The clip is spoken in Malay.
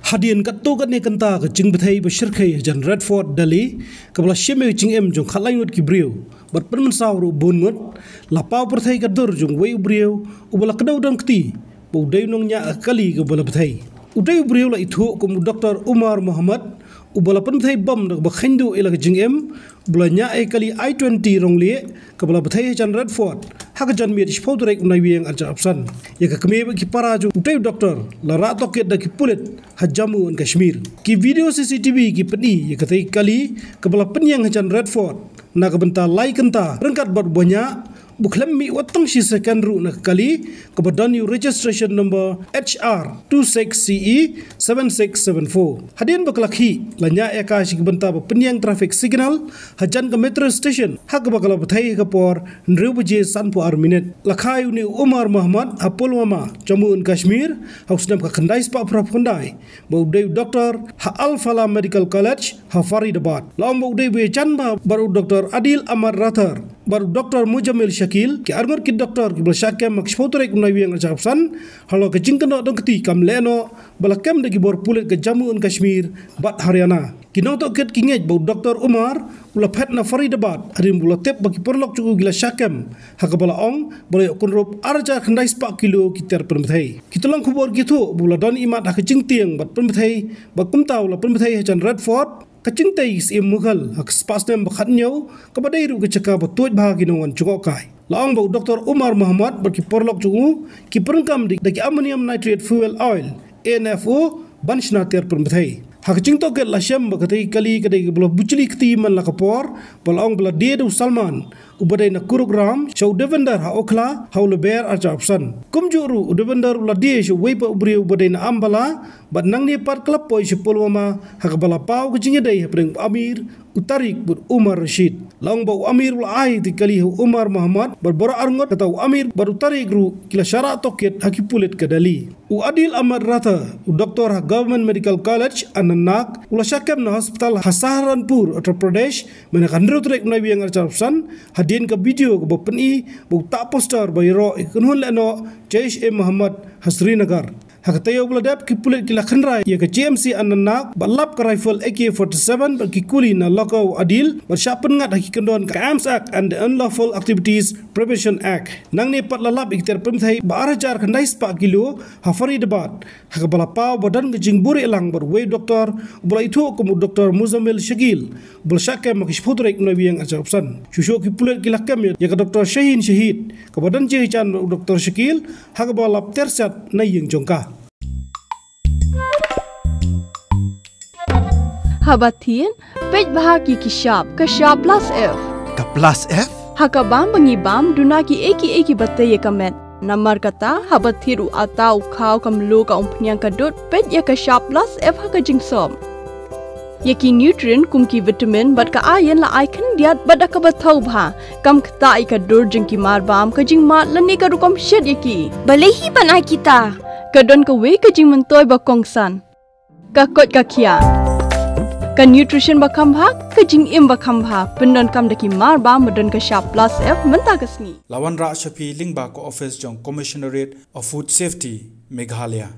Hadian kat tu kat ni kenta ke jing bethai besyirkai jan Redford Dali kabla sheme jing em jong khalai ngot ki brio bat permen sawru bon ngot la pau perthai kat dur jong wei brio ubala kedau dan kti bu dei nong nya kali ke bala bethai udai brio la itu kum Dr. Umar Muhammad ubala penthai bam dak bakhindu ila jing em bula nya kali I-20 ronglie kabla bethai jan Redford hak jan mi dispau direk unai wieng arja opsan ya ka keme ki paraju udai doktor la ra toket dak pulit hajamu an Kashmir ki video CCTV ki peni ya katai kali kabla penyang jan Redford na ka benta lai kenta rengkat bat bonya buklem mi watang shi second ru na kali kebadan new registration number HR26CE 7674 hadian baklakhi lanya eka shi benta penyang traffic signal hajan ke metro station hak bakala bethai ke por nreu bje sanpu ar minute lakhai uni Umar Muhammad apolwama Jammu and Kashmir hausnam ka khandai spa prapondai baudai doktor ha Al Falah Medical College ha Faridabad laum baudai be chanba baru Dr. Adil Ahmad Rathar baru Dr. Mujamil Shakil ki arngot ki doktor ki belsakem makshpotorek unai wieng arjapsan halo ke jingkano dong keti kam leno balakem de ki bor pulet ke Jammu and Kashmir bat Haryana kinong to ket kingej bau Dr. Umar ula phet na Faridabad harim bula tep bagi perlok cukup gila syakem hakabala ong boleh kunrup arja khandai spa kilo kiter permethai kitolong khubor gitu bula don imat hak jingtiang bat permethai bakumtau la permethai hajan Redford kacingtai sim mughal hak spastem bakhatnyau kabadai ru kecaka batuj bahagi nongan cukokai laong bau Dr. Umar Muhammad bagi porlok cuku ki perengkam di ammonium nitrate fuel oil ANFO banshna ter permethai hak cingto ke lasyam bakatai kali kadai bula bucli kti man la kapor balaong bala dedu Salman ubadai na kurugram shau devendar ha okla haule ber arja opsan kumjuru devendar ula die shau weipa ubri ubadai na ambala bat nang ni par klap poi shipolwama hak bala pau kecingnya dai hapring Amir utarik bud Umar Rashid laong bau Amir ula ai di kali Umar Muhammad berbora arngot atau Amir baru tarik ru kila syarat toket hakipulit kedali u Adil Ahmad Rathar u doktor ha Government Medical College Anantnag ula syakam na hospital Saharanpur Uttar Pradesh menakan rutrek unai wieng arja opsan hadian ke video ke bapeni bau tak poster bayro ikunhun leno Jaish-e Muhammad Hasrinagar hakatayo buladap ki pulit kila khandrai ya ke GMC Anantnag balap ke rifle AK-47 bagi kuli na lokau Adil bersyapen ngat haki kendon ke Arms Act and the Unlawful Activities Prevention Act nang ni pat lalap ikter pemthai barajar khandai spa kilo ha Faridabad hakabala pau badan ke jingburi elang berwei doktor bula itu kumu Dr. Mujamil Shakil belsyake makishputrek nabiang ajabsan syusyo ki pulit kila kem ya ke Dr. Shahin Shahid ke badan jehichan Dr. Shakil hakabala tersat na yang jongka Habatin, pej bahagi kishab plus F. Ka plus F? Hakabam bangibam dunaki eki batay kamet. Namar kata habathiru atau kau kamlu ka umpnyang kadut pej ya kishab plus F haka jingsom. Yaki nutrient kumki vitamin bat ka ayan la icon diat bat ka bathau bha kam kta ikadur jingki marbam ka jingmat lani ka rukom shed yaki. Balehi banai kita. Kadon ka we ka jing mentoy ba kongsan. Ka kot ka kia. Ka nutrition bakam bha ka jing im bakam bha pendon kam daki mar ba modon ka sharp plus F menta kasni Lawan Ra Shafi Lingba ko office jong Commissionerate of Food Safety Meghalaya